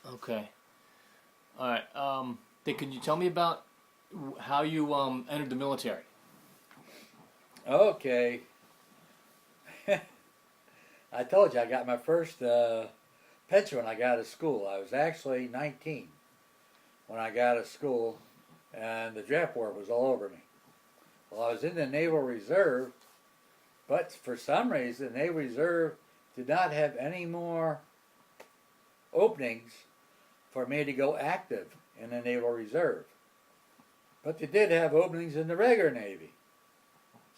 Okay. All right. Then could you tell me about how you entered the military? Okay, I told you I got my first pension when I got out of school. I was actually 19 when I got out of school, and the draft board was all over me. Well, I was in the Naval Reserve, but for some reason, the Naval Reserve did not have any more openings for me to go active in the Naval Reserve. But they did have openings in the regular Navy.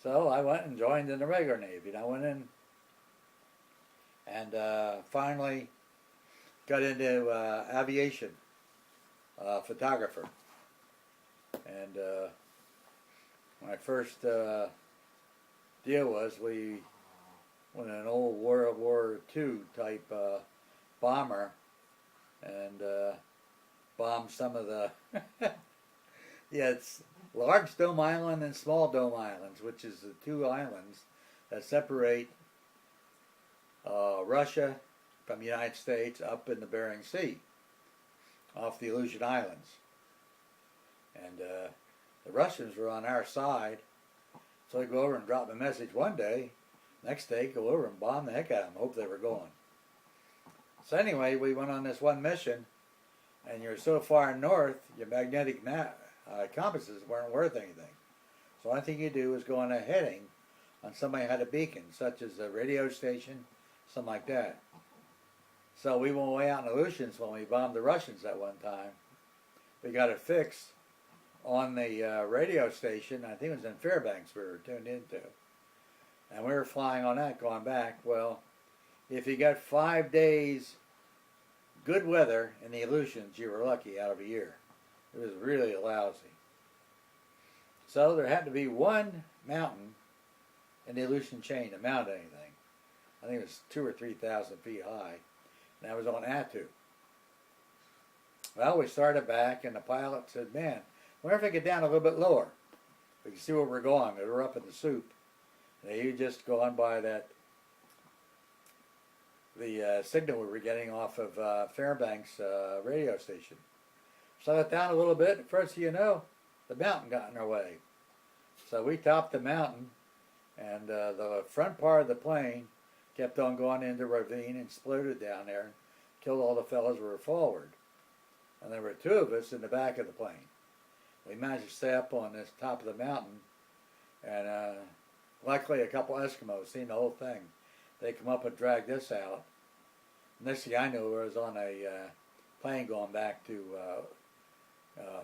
So I went and joined in the regular Navy. And I went in and finally got into aviation photographer. And my first deal was we went in an old World War II type bomber and bombed some of the yeah, it's large Dome Island and small Dome Islands, which is the two islands that separate Russia from the United States up in the Bering Sea off the Aleutian Islands. And the Russians were on our side, so I go over and drop a message one day. Next day, go over and bomb the heck out of them. Hope they were going. So anyway, we went on this one mission, and you're so far north, your magnetic compasses weren't worth anything. So the only thing you do is go on a heading on somebody who had a beacon, such as a radio station, something like that. So we went way out in the Aleutians when we bombed the Russians that one time. We got it fixed on the radio station. I think it was in Fairbanks we were tuned into. And we were flying on that going back. Well, if you got 5 days good weather in the Aleutians, you were lucky out of a year. It was really lousy. So there had to be one mountain in the Aleutian chain to mount anything. I think it was 2,000 or 3,000 feet high. And that was on Attu. Well, we started back, and the pilot said, "Man, I wonder if I get down a little bit lower. We can see where we're going. We're up in the soup." And he just gone by that the signal we were getting off of Fairbanks radio station. Slowed it down a little bit. And first thing you know, the mountain got in our way. So we topped the mountain, and the front part of the plane kept on going into the ravine and exploded down there and killed all the fellows who were forward. And there were two of us in the back of the plane. We managed to stay up on this top of the mountain, and luckily a couple Eskimos seen the whole thing. They come up and dragged us out. Next thing I knew, I was on a plane going back to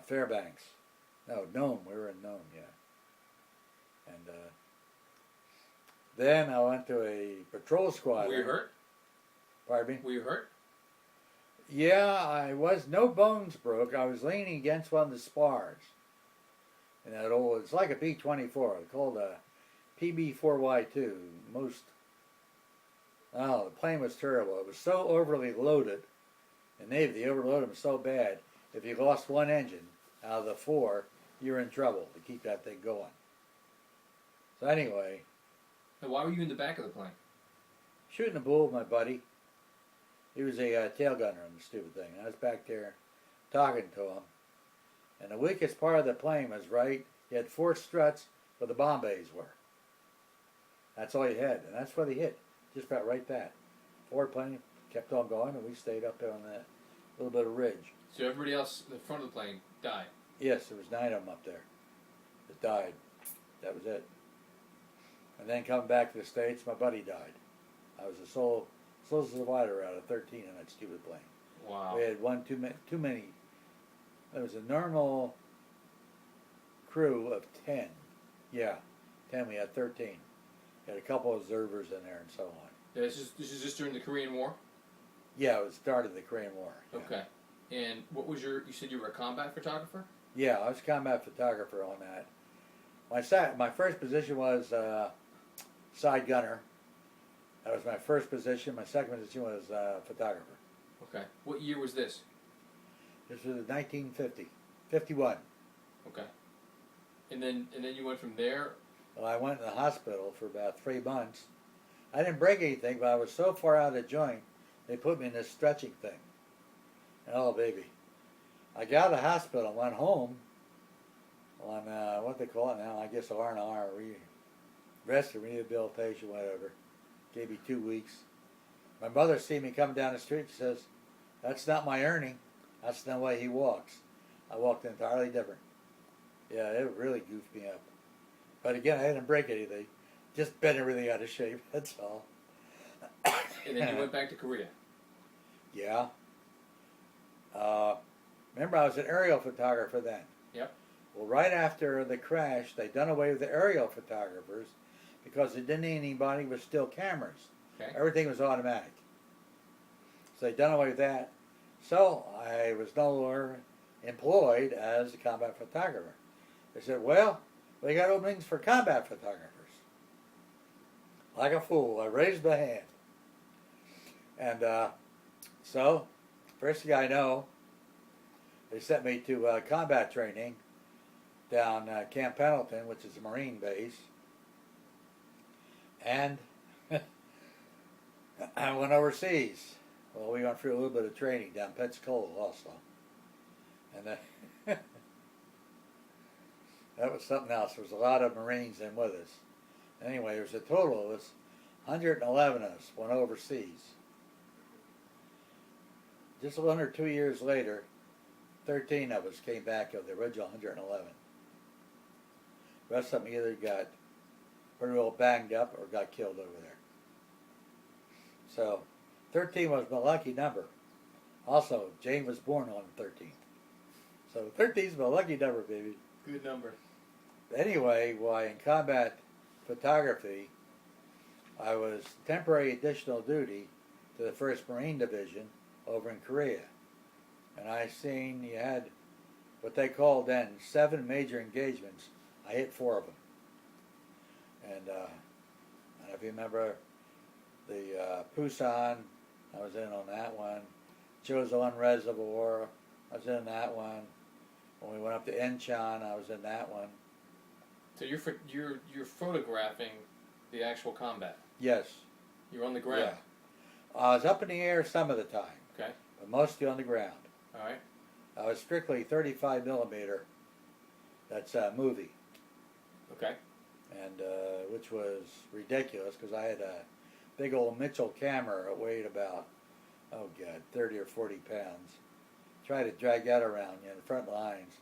Fairbanks. No, Nome. We were in Nome, yeah. And then I went to a patrol squadron. Were you hurt? Pardon me? Were you hurt? Yeah, I was. No bones broke. I was leaning against one of the spars. And that old, it's like a B-24. It's called a PB-4Y2. The plane was terrible. It was so overly loaded. In the Navy, they overloaded them so bad. If you lost one engine out of the four, you're in trouble to keep that thing going. So anyway, And why were you in the back of the plane? shooting a bull with my buddy. He was a tail gunner on the stupid thing. I was back there talking to him. And the weakest part of the plane was right. He had four struts where the bomb bays were. That's all he had. And that's what he hit. Just about right that. Forward plane kept on going, and we stayed up there on that little bit of ridge. So everybody else in the front of the plane died. Yes, there was 9 of them up there that died. That was it. And then coming back to the States, my buddy died. I was the sole survivor out of 13 in that stupid plane. Wow. We had one too many. There was a normal crew of 10. Yeah, 10. We had 13. We had a couple of observers in there and so on. Yeah, this is just during the Korean War? Yeah, it was the start of the Korean War. Yeah. Okay. And what was you said you were a combat photographer? Yeah, I was a combat photographer on that. My first position was side gunner. That was my first position. My second position was photographer. Okay. What year was this? This was 1950, 51. Okay. And then you went from there. Well, I went in the hospital for about 3 months. I didn't break anything, but I was so far out of joint, they put me in this stretching thing. Oh, baby. I got out of the hospital and went home on, what they call it now, I guess R&R, rest and rehabilitation, whatever. Gave me 2 weeks. My mother seen me coming down the street. She says, "That's not my earning. That's the way he walks." I walked entirely different. Yeah, it really goofed me up. But again, I didn't break anything. Just bent everything out of shape, that's all. And then you went back to Korea. Yeah. Remember, I was an aerial photographer then. Yep. Well, right after the crash, they done away with the aerial photographers because they didn't need anybody with still cameras. Okay. Everything was automatic. So they done away with that. So I was no longer employed as a combat photographer. They said, "Well, we got openings for combat photographers." Like a fool, I raised my hand. And so, first thing I know, they sent me to combat training down Camp Pendleton, which is a Marine base. And I went overseas. Well, we went through a little bit of training down Pensacola also. And that was something else. There was a lot of Marines in with us. Anyway, there was a total of us, 111 of us went overseas. Just a little under 2 years later, 13 of us came back of the original 111. The rest of them either got pretty well banged up or got killed over there. So, 13 was my lucky number. Also, Jane was born on the 13th. So 13 is my lucky number, baby. Good number. Anyway, while in combat photography, I was temporary additional duty to the 1st Marine Division over in Korea. And I seen you had what they called then 7 major engagements. I hit 4 of them. And I don't know if you remember the Pusan, I was in on that one. Choson Reservoir, I was in that one. When we went up to Incheon, I was in that one. So you're photographing the actual combat. Yes. You're on the ground. Yeah. I was up in the air some of the time, Okay. but mostly on the ground. All right. I was strictly 35 millimeter. That's a movie, Okay. and which was ridiculous because I had a big old Mitchell camera that weighed about, 30 or 40 pounds. Tried to drag that around in the front lines.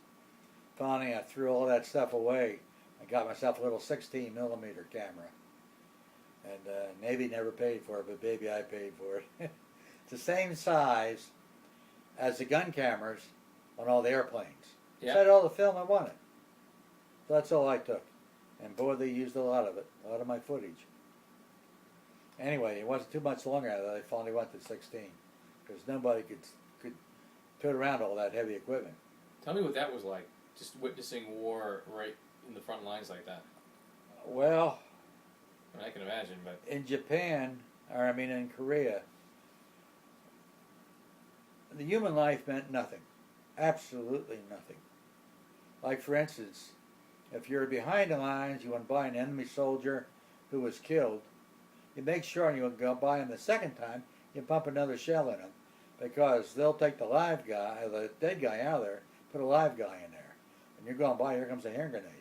Finally, I threw all that stuff away. I got myself a little 16 millimeter camera. And Navy never paid for it, but baby, I paid for it. It's the same size as the gun cameras on all the airplanes. Yeah. So I had all the film I wanted. So that's all I took. And boy, they used a lot of it, a lot of my footage. Anyway, it wasn't too much longer that I finally went to 16, because nobody could tote around all that heavy equipment. Tell me what that was like, just witnessing war right in the front lines like that. Well, I mean, I can imagine, but in Japan, or I mean in Korea, the human life meant nothing. Absolutely nothing. Like, for instance, if you're behind the lines, you went by an enemy soldier who was killed, you make sure you go by him the second time, you pump another shell in him, because they'll take the live guy, the dead guy out of there, put a live guy in there. And you're going by, here comes a hand grenade.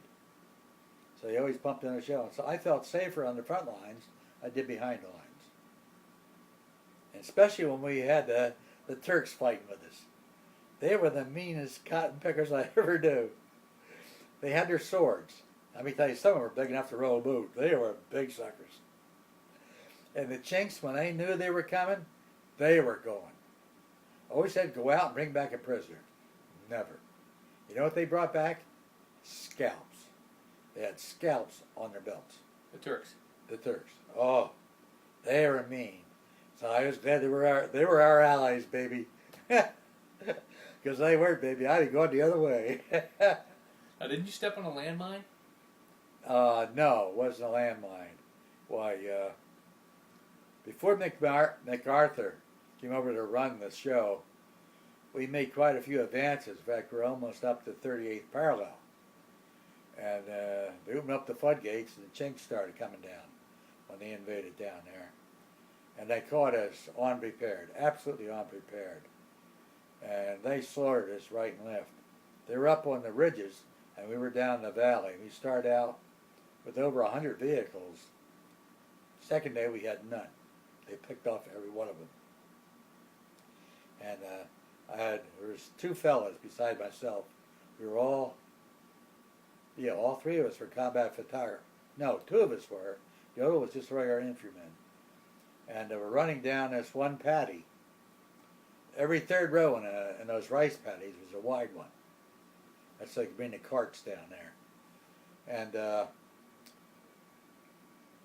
So you always pumped in a shell. So I felt safer on the front lines I did behind the lines. And especially when we had the Turks fighting with us. They were the meanest cotton pickers I ever knew. They had their swords. Let me tell you, some of them were big enough to row a boat. They were big suckers. And the Chinks, when they knew they were coming, they were going. Always said, go out and bring back a prisoner. Never. You know what they brought back? Scalps. They had scalps on their belts. the Turks. The Turks. Oh, they were mean. So I was glad they were our allies, baby. Because they were, baby. I'd have gone the other way. Now, didn't you step on a landmine? No, it wasn't a landmine. Why, before MacArthur came over to run the show, we made quite a few advances. In fact, we're almost up to 38th parallel. And they opened up the floodgates, and the Chinks started coming down when they invaded down there. And they caught us unprepared, absolutely unprepared. and they slaughtered us right and left. They were up on the ridges, and we were down in the valley. We started out with over 100 vehicles. Second day we had none. They picked off every one of them. And there was two fellas beside myself. We were all three of us were combat photographer. No, two of us were. The other was just regular infantrymen. And we're running down this one paddy. Every third row in those rice paddies was a wide one. That's like bring the carts down there. And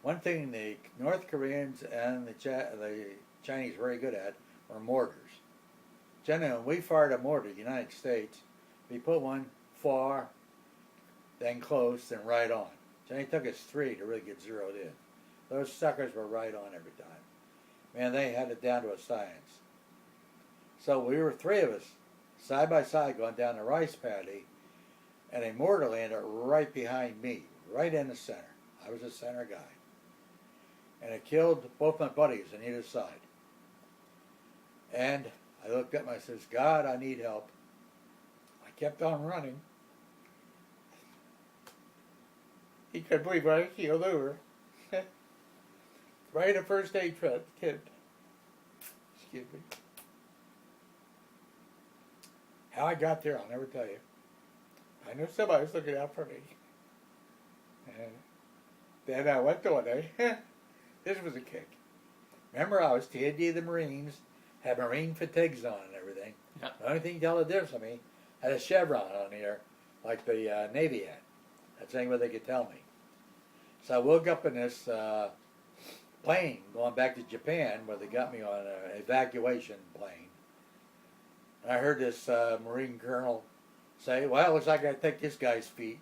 one thing the North Koreans and the Chinese were very good at were mortars. Generally, when we fired a mortar in the United States, we put one far, then close, then right on. It only took us 3 to really get zeroed in. Those suckers were right on every time. Man, they had it down to a science. So we were 3 of us, side by side, going down the rice paddy, and a mortar landed right behind me, right in the center. I was the center guy. And it killed both my buddies on either side. And I looked up and I says, God, I need help. I kept on running. He couldn't believe I keeled over. Right in the first aid kit. Excuse me. How I got there, I'll never tell you. I knew somebody was looking out for me. And then I went to one day. This was a kick. Remember, I was TND of the Marines, had Marine fatigues on and everything. Yeah. The only thing that tell the difference to me, had a chevron on here, like the Navy had. That's the only way they could tell me. So I woke up in this plane going back to Japan, where they got me on an evacuation plane. And I heard this Marine colonel say, well, it looks like I take this guy's feet.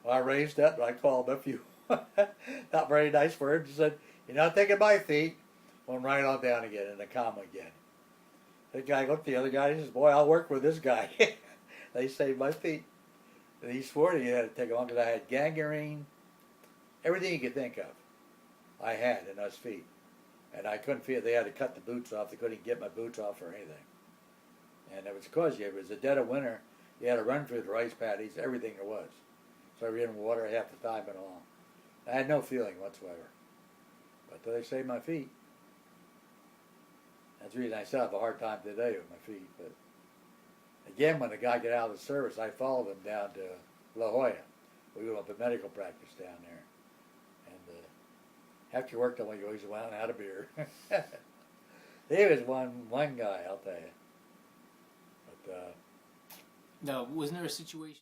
Well, I raised up and I called him a few not very nice words. He said, you're not taking my feet. Went right on down again in the coma again. The guy looked at the other guy and says, boy, I'll work with this guy. They saved my feet. And he swore that he had to take them on because I had gangrene, everything you could think of. I had in those feet. And I couldn't feel, they had to cut the boots off. They couldn't get my boots off or anything. And it was because it was the dead of winter. You had to run through the rice paddies, everything there was. So we were in water half the time and all. I had no feeling whatsoever. But they saved my feet. That's the reason I still have a hard time today with my feet. But again, when the guy got out of the service, I followed him down to La Jolla. We went up to medical practice down there. And after you worked on one, you always went out and had a beer. He was one guy, I'll tell you. But Now, wasn't there a situation?